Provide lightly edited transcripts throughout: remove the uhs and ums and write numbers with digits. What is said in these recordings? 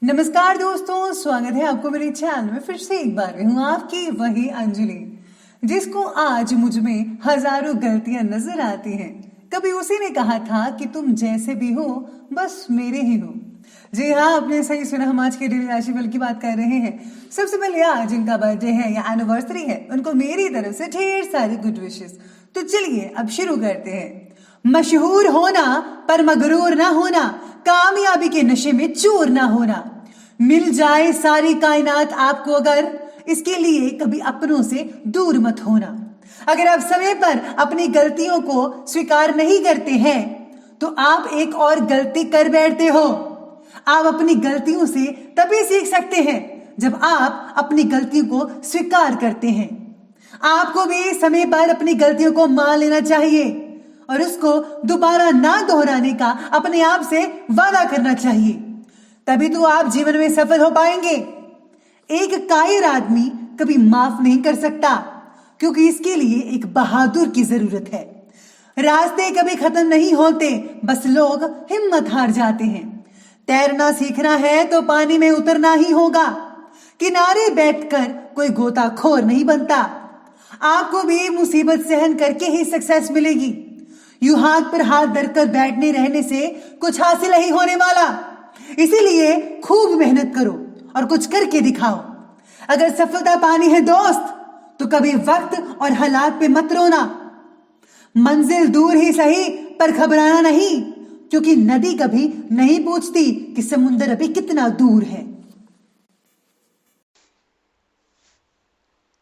नमस्कार दोस्तों, स्वागत है आपको मेरे चैनल में। फिर से एक बार हूँ आपकी वही अंजलि, जिसको आज मुझ में हजारों गलतियां नजर आती हैं। कभी उसी ने कहा था कि तुम जैसे भी हो बस मेरे ही हो। जी हाँ, आपने सही सुना, हम आज के डेली राशिफल की बात कर रहे हैं। सबसे पहले आज जिनका बर्थडे है या एनिवर्सरी है, उनको मेरी तरफ से ढेर सारी गुड विशेस। तो चलिए अब शुरू करते हैं। मशहूर होना पर मगरूर ना होना, कामयाबी के नशे में चूर ना होना। मिल जाए सारी कायनात आपको अगर, इसके लिए कभी अपनों से दूर मत होना। अगर आप समय पर अपनी गलतियों को स्वीकार नहीं करते हैं तो आप एक और गलती कर बैठते हो। आप अपनी गलतियों से तभी सीख सकते हैं जब आप अपनी गलतियों को स्वीकार करते हैं। आपको भी समय पर अपनी गलतियों को मान लेना चाहिए और उसको दोबारा ना दोहराने का अपने आप से वादा करना चाहिए। तभी तो आप जीवन में सफल हो पाएंगे। एक कायर आदमी कभी माफ नहीं कर सकता, क्योंकि इसके लिए एक बहादुर की जरूरत है। रास्ते कभी खत्म नहीं होते, बस लोग हिम्मत हार जाते हैं। तैरना सीखना है तो पानी में उतरना ही होगा। किनारे बैठकर कोई गोताखोर नहीं बनता। आपको भी मुसीबत सहन करके ही सक्सेस मिलेगी। यूं हाथ पर हाथ धरकर बैठने रहने से कुछ हासिल नहीं होने वाला। इसीलिए खूब मेहनत करो और कुछ करके दिखाओ। अगर सफलता पानी है दोस्त, तो कभी वक्त और हालात पे मत रोना। मंजिल दूर ही सही पर घबराना नहीं, क्योंकि नदी कभी नहीं पूछती कि समुंदर अभी कितना दूर है।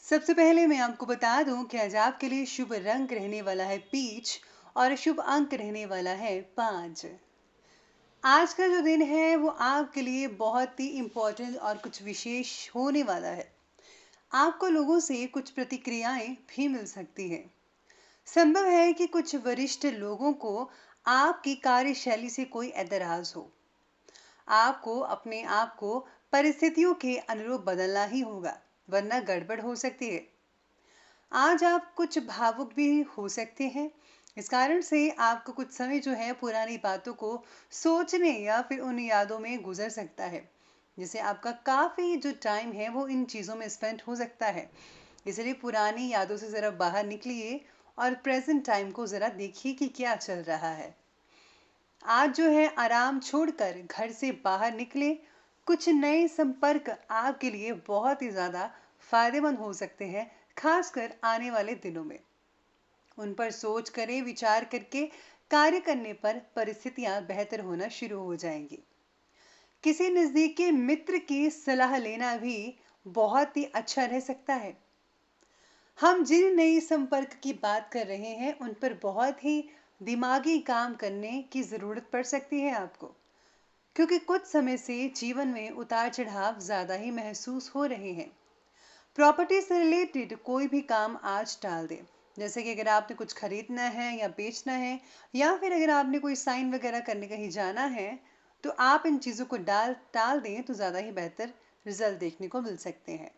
सबसे पहले मैं आपको बता दूं कि आज आपके लिए शुभ रंग रहने वाला है पीच और शुभ अंक रहने वाला है 5। आज का जो दिन है वो आपके लिए बहुत ही इम्पोर्टेंट और कुछ विशेष होने वाला है। आपको लोगों से कुछ प्रतिक्रियाएं भी मिल सकती हैं। संभव है कि कुछ वरिष्ठ लोगों को आपकी कार्यशैली से कोई एतराज हो। आपको अपने आप को परिस्थितियों के अनुरूप बदलना ही होगा, वरना गड़बड़ हो सकती है। आज आप कुछ भावुक भी हो सकते हैं। इस कारण से आपको कुछ समय जो है पुरानी बातों को सोचने या फिर उन यादों में गुजर सकता है, जिसे आपका काफी जो टाइम है वो इन चीजों में स्पेंड हो सकता है। इसलिए पुरानी यादों से जरा बाहर निकलिए और प्रेजेंट टाइम को जरा देखिए कि क्या चल रहा है। आज जो है आराम छोड़कर घर से बाहर निकले। कुछ नए संपर्क आपके लिए बहुत ही ज्यादा फायदेमंद हो सकते हैं, खासकर आने वाले दिनों में। उन पर सोच करें, विचार करके कार्य करने पर परिस्थितियां बेहतर होना शुरू हो जाएंगी। किसी नजदीकी मित्र की सलाह लेना भी बहुत ही अच्छा रह सकता है। हम जिन नए संपर्क की बात कर रहे हैं उन पर बहुत ही दिमागी काम करने की जरूरत पड़ सकती है आपको, क्योंकि कुछ समय से जीवन में उतार चढ़ाव ज्यादा ही महसूस हो रहे हैं। प्रॉपर्टी से रिलेटेड कोई भी काम आज टाल दें। जैसे कि अगर आपने कुछ खरीदना है या बेचना है, या फिर अगर आपने कोई साइन वगैरह करने कहीं जाना है, तो आप इन चीज़ों को टाल दें तो ज़्यादा ही बेहतर रिजल्ट देखने को मिल सकते हैं।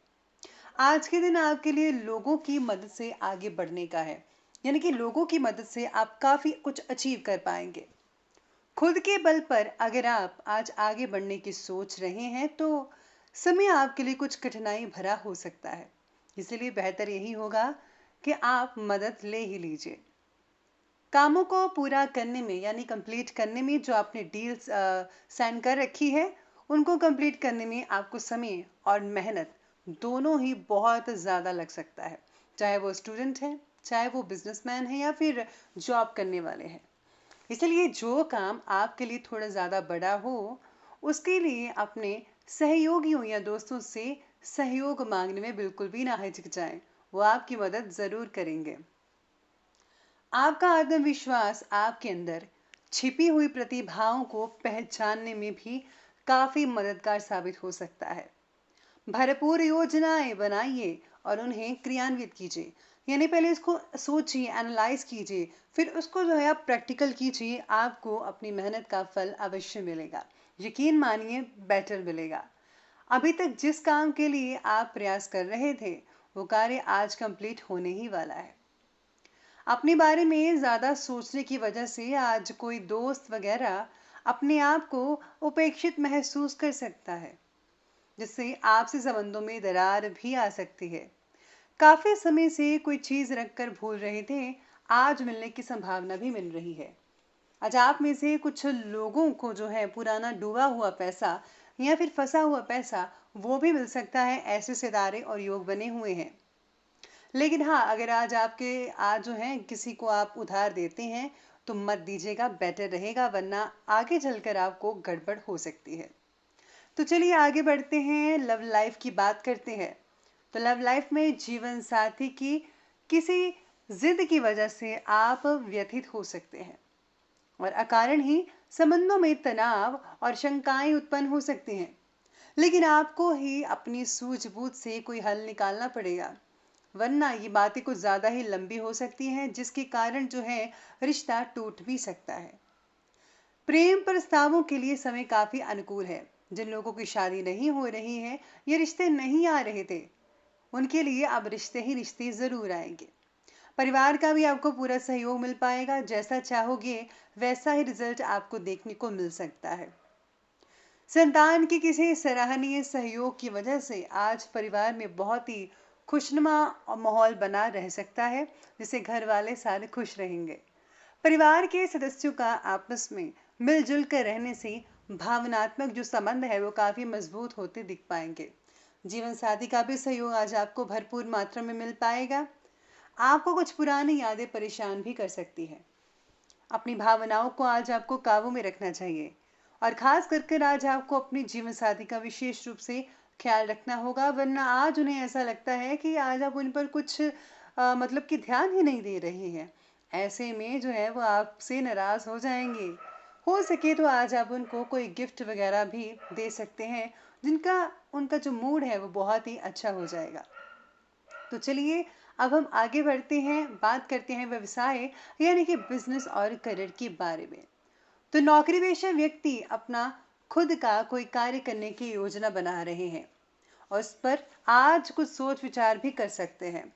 आज के दिन आपके लिए लोगों की मदद से आगे बढ़ने का है, यानी कि लोगों की मदद से आप काफ़ी कुछ अचीव कर पाएंगे। खुद के बल पर अगर आप आज आगे बढ़ने की सोच रहे हैं तो समय आपके लिए कुछ कठिनाई भरा हो सकता है। इसलिए बेहतर यही होगा कि आप मदद ले ही लीजिए। कामों को पूरा करने में, यानी कंप्लीट करने में, जो आपने डील्स साइन कर रखी है उनको कंप्लीट करने में आपको समय और मेहनत दोनों ही बहुत ज़्यादा लग सकता है। चाहे वो स्टूडेंट है, चाहे वो बिजनेसमैन है, या फिर जॉब करने वाले हैं। इसलिए जो काम आपके लिए थोड़ा ज़्यादा बड़ा हो, उसके लिए अपने सहयोगियों या दोस्तों से सहयोग मांगने में बिल्कुल भी ना हिचकिचाएं। वो आपकी मदद ज़रूर करेंगे। आपका आत्मविश्वास आपके अंदर छिपी हुई प्रतिभाओं को पहचानने में भी काफ़ी मददगार साबित हो सकता है। भरपूर योजनाएं बनाइए और उन्हें क्रियान्वित कीजिए। यानी पहले इसको सोचिए, एनालाइज कीजिए, फिर उसको जो है आप प्रैक्टिकल कीजिए। आपको अपनी मेहनत का फल अवश्य मिलेगा, यकीन मानिए बेटर मिलेगा। अभी तक जिस काम के लिए आप प्रयास कर रहे थे वो कार्य आज कंप्लीट होने ही वाला है। अपने बारे में ज़्यादा सोचने की वजह से आज कोई दोस्त वगैरह अपने आप को उपेक्षित महसूस कर सकता है, जिससे आपसी संबंधों में दरार भी आ सकती है। काफी समय से कोई चीज रखकर भूल रहे थे, आज मिलने की संभावना भी मिल रही है। आज आप में से कुछ लोगों को जो है पुराना डूबा हुआ पैसा या फिर फंसा हुआ पैसा वो भी मिल सकता है। ऐसे सितारे और योग बने हुए हैं। लेकिन हाँ, अगर आज जो है किसी को आप उधार देते हैं तो मत दीजिएगा, बेटर रहेगा, वरना आगे चलकर आपको गड़बड़ हो सकती है। तो चलिए आगे बढ़ते हैं, लव लाइफ की बात करते हैं। तो लव लाइफ में जीवन साथी की किसी जिद की वजह से आप व्यथित हो सकते हैं और अकारण ही संबंधों में तनाव और शंकाएं उत्पन्न हो सकती हैं। लेकिन आपको ही अपनी सूझबूझ से कोई हल निकालना पड़ेगा, वरना ये बातें कुछ ज्यादा ही लंबी हो सकती हैं, जिसके कारण जो है रिश्ता टूट भी सकता है। प्रेम प्रस्तावों के लिए समय काफी अनुकूल है। जिन लोगों की शादी नहीं हो रही है, ये रिश्ते नहीं आ रहे थे, उनके लिए अब रिश्ते ही रिश्ते जरूर आएंगे। परिवार का भी आपको पूरा सहयोग मिल पाएगा। जैसा चाहोगे वैसा ही रिजल्ट आपको देखने को मिल सकता है। संतान के किसी सराहनीय सहयोग की वजह से आज परिवार में बहुत ही खुशनुमा माहौल बना रह सकता है, जिससे घर वाले सारे खुश रहेंगे। परिवार के सदस्यों का आपस में मिलजुल कर रहने से भावनात्मक जो संबंध है वो काफी मजबूत होते दिख पाएंगे। जीवन साथी का भी सहयोग आज आपको भरपूर मात्रा में मिल पाएगा। आपको कुछ पुरानी यादें परेशान भी कर सकती है। अपनी भावनाओं को आज आपको काबू में रखना चाहिए और खास करके आज आपको अपनी जीवन साथी का विशेष रूप से ख्याल रखना होगा, वरना आज उन्हें ऐसा लगता है कि आज आप उन पर कुछ मतलब कि ध्यान ही नहीं दे रहे हैं। ऐसे में जो है वो आपसे नाराज हो जाएंगे। हो सके तो आज आप उनको कोई गिफ्ट वगैरह भी दे सकते हैं, जिनका उनका जो मूड है वो बहुत ही अच्छा हो जाएगा। तो चलिए अब हम आगे बढ़ते हैं, बात करते हैं व्यवसाय यानी कि बिजनेस और करियर के बारे में। तो नौकरी पेशा व्यक्ति अपना खुद का कोई कार्य करने की योजना बना रहे हैं और उस पर आज कुछ सोच विचार भी कर सकते हैं,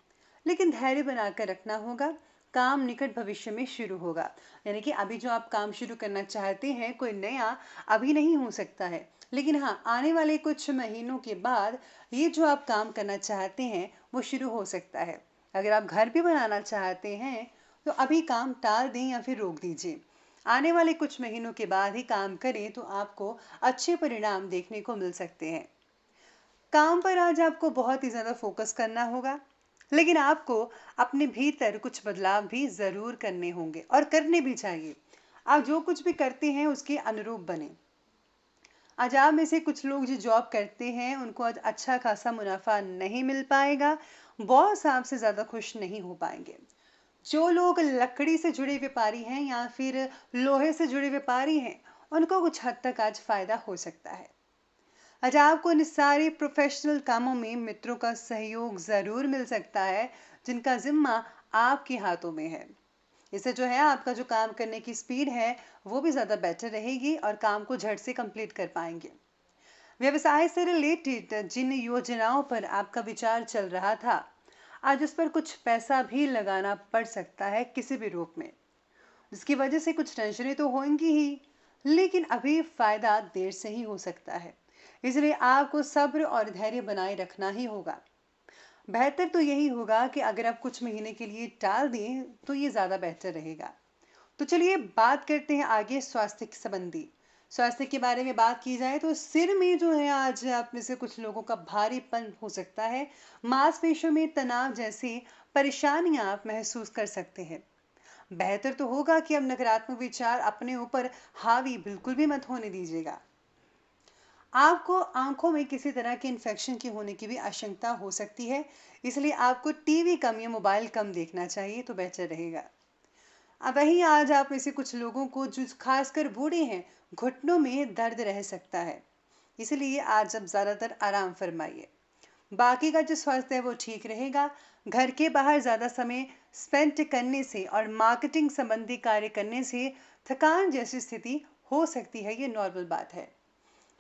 लेकिन धैर्य बनाकर रखना होगा। काम निकट भविष्य में शुरू होगा, यानी कि अभी जो आप काम शुरू करना चाहते हैं कोई नया, अभी नहीं हो सकता है, लेकिन हाँ आने वाले कुछ महीनों के बाद ये जो आप काम करना चाहते हैं वो शुरू हो सकता है। अगर आप घर भी बनाना चाहते हैं तो अभी काम टाल दें या फिर रोक दीजिए। आने वाले कुछ महीनों के बाद ही काम करें तो आपको अच्छे परिणाम देखने को मिल सकते हैं। काम पर आज आपको बहुत ही ज्यादा फोकस करना होगा, लेकिन आपको अपने भीतर कुछ बदलाव भी जरूर करने होंगे और करने भी चाहिए। आप जो कुछ भी करते हैं उसके अनुरूप बने। आज आप में से कुछ लोग जो जॉब करते हैं उनको आज अच्छा खासा मुनाफा नहीं मिल पाएगा, बॉस आपसे ज्यादा खुश नहीं हो पाएंगे। जो लोग लकड़ी से जुड़े व्यापारी हैं या फिर लोहे से जुड़े व्यापारी हैं, उनको कुछ हद तक आज फायदा हो सकता है। आज आपको इन सारे प्रोफेशनल कामों में मित्रों का सहयोग जरूर मिल सकता है, जिनका जिम्मा आपके हाथों में है। इससे जो है आपका जो काम करने की स्पीड है वो भी ज्यादा बेटर रहेगी और काम को झट से कंप्लीट कर पाएंगे। व्यवसाय से रिलेटेड जिन योजनाओं पर आपका विचार चल रहा था, आज उस पर कुछ पैसा भी लगाना पड़ सकता है किसी भी रूप में, जिसकी वजह से कुछ टेंशनें तो होंगी ही, लेकिन अभी फायदा देर से ही हो सकता है। इसलिए आपको सब्र और धैर्य बनाए रखना ही होगा। बेहतर तो यही होगा कि अगर आप कुछ महीने के लिए टाल दें तो ये ज्यादा बेहतर रहेगा। तो चलिए बात करते हैं आगे स्वास्थ्य के संबंधी। स्वास्थ्य के बारे में बात की जाए तो सिर में जो है आज आप में से कुछ लोगों का भारीपन हो सकता है। मांसपेशियों में तनाव जैसी परेशानियां आप महसूस कर सकते हैं। बेहतर तो होगा कि अब नकारात्मक विचार अपने ऊपर हावी बिल्कुल भी मत होने दीजिएगा। आपको आंखों में किसी तरह के इन्फेक्शन के होने की भी आशंका हो सकती है, इसलिए आपको टीवी कम या मोबाइल कम देखना चाहिए तो बेहतर रहेगा। अब वहीं आज आप में से कुछ लोगों को जो खासकर बूढ़े हैं, घुटनों में दर्द रह सकता है, इसलिए आज अब ज्यादातर आराम फरमाइए। बाकी का जो स्वास्थ्य है वो ठीक रहेगा। घर के बाहर ज्यादा समय स्पेंड करने से और मार्केटिंग संबंधी कार्य करने से थकान जैसी स्थिति हो सकती है, ये नॉर्मल बात है।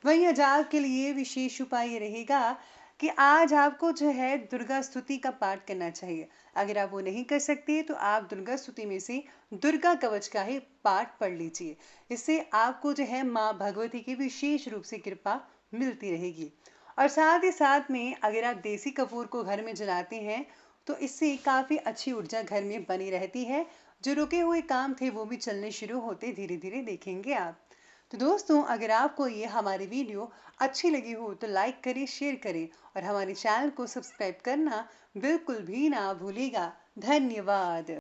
वहीं अजाब के लिए विशेष उपाय ये रहेगा कि आज आपको जो है दुर्गा स्तुति का पाठ करना चाहिए। अगर आप वो नहीं कर सकते तो आप दुर्गा स्तुति में से दुर्गा कवच का ही पाठ पढ़ लीजिए। इससे आपको जो है माँ भगवती की विशेष रूप से कृपा मिलती रहेगी। और साथ ही साथ में अगर आप देसी कपूर को घर में जलाते हैं तो इससे काफ़ी अच्छी ऊर्जा घर में बनी रहती है। जो रुके हुए काम थे वो भी चलने शुरू होते धीरे धीरे देखेंगे आप। तो दोस्तों, अगर आपको ये हमारी वीडियो अच्छी लगी हो तो लाइक करें, शेयर करें और हमारे चैनल को सब्सक्राइब करना बिल्कुल भी ना भूलिएगा। धन्यवाद।